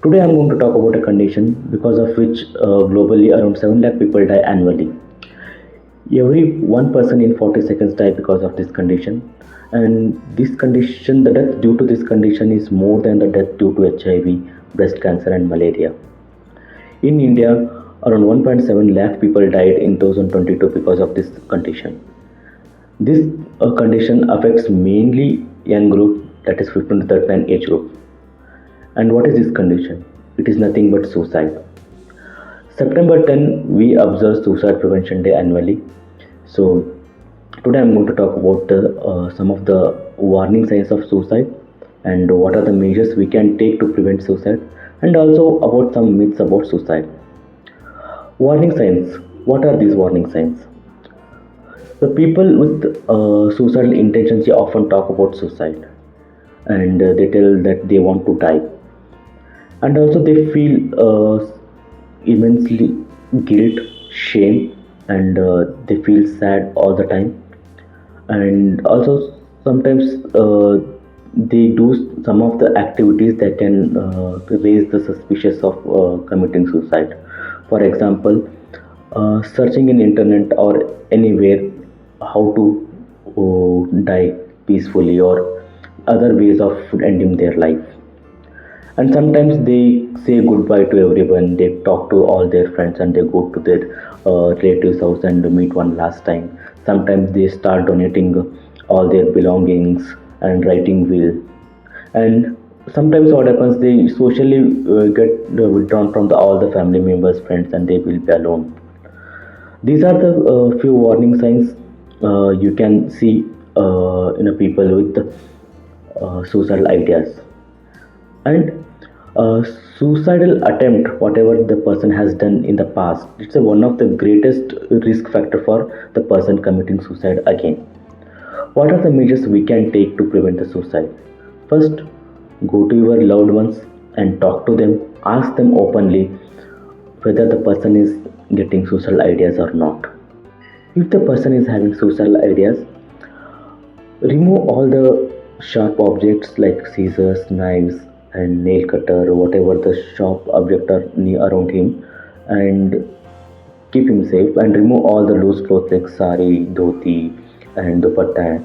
Today I'm going to talk about a condition because of which globally around 7 lakh people die annually. Every one person in 40 seconds die because of this condition. And this condition, the death due to this condition is more than the death due to HIV, breast cancer and malaria. In India, around 1.7 lakh people died in 2022 because of this condition. This condition affects mainly young group, that is 15 to 39 age group. And what is this condition? It is nothing but suicide. September 10, we observe Suicide Prevention Day annually. So today I'm going to talk about some of the warning signs of suicide and what are the measures we can take to prevent suicide, and also about some myths about suicide. Warning signs. What are these warning signs? The people with suicidal intentions, they often talk about suicide, and they tell that they want to die, and also they feel immensely guilt, shame, and they feel sad all the time. And also sometimes they do some of the activities that can raise the suspicious of committing suicide. For example, searching in internet or anywhere how to die peacefully or other ways of ending their life. And sometimes they say goodbye to everyone, they talk to all their friends and they go to their relatives house and meet one last time. Sometimes they start donating all their belongings and writing will. And sometimes what happens, they socially get withdrawn from all the family members, friends, and they will be alone. These are the few warning signs you can see in a people with suicidal ideas. And suicidal attempt, whatever the person has done in the past, it's one of the greatest risk factor for the person committing suicide again. What are the measures we can take to prevent the suicide? First, go to your loved ones and talk to them. Ask them openly whether the person is getting suicidal ideas or not. If the person is having suicidal ideas, remove all the sharp objects like scissors, knives, and nail cutter, whatever the sharp object are around him, and keep him safe. And remove all the loose clothes like sari, dhoti, and dupatta.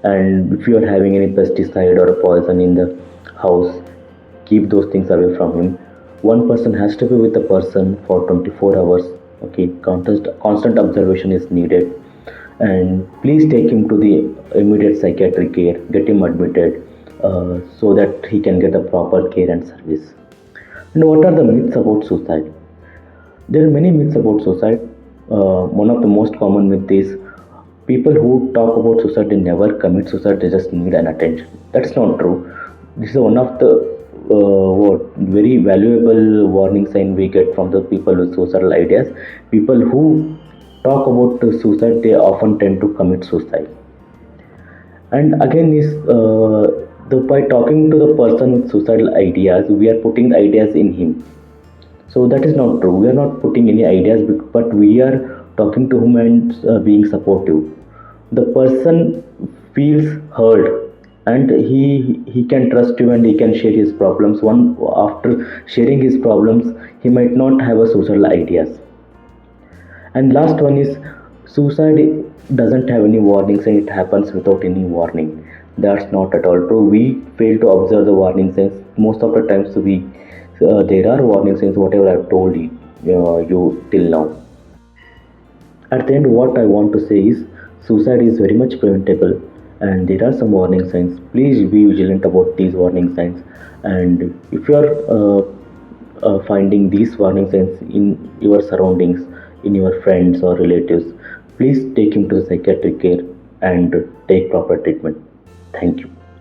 And if you are having any pesticide or poison in the house, keep those things away from him. One person has to be with the person for 24 hours. Okay, constant observation is needed, and please take him to the immediate psychiatric care, get him admitted so that he can get the proper care and service. And what are the myths about suicide? There are many myths about suicide. One of the most common myth is people who talk about suicide, they never commit suicide, they just need an attention. That's not true. This is one of the very valuable warning sign we get from the people with suicidal ideas. People who talk about suicide, they often tend to commit suicide. And again, is by talking to the person with suicidal ideas, we are putting the ideas in him. So that is not true. We are not putting any ideas, but we are talking to him and being supportive. The person feels heard, and he can trust you and he can share his problems. One after sharing his problems, he might not have a suicidal ideas. And last one is suicide doesn't have any warning sign, it happens without any warning. That's not at all true. We fail to observe the warning signs. Most of the times we there are warning signs, whatever I've told you till now. At the end, what I want to say is suicide is very much preventable, and there are some warning signs. Please be vigilant about these warning signs. And if you are finding these warning signs in your surroundings, in your friends or relatives, please take him to the psychiatric care and take proper treatment. Thank you.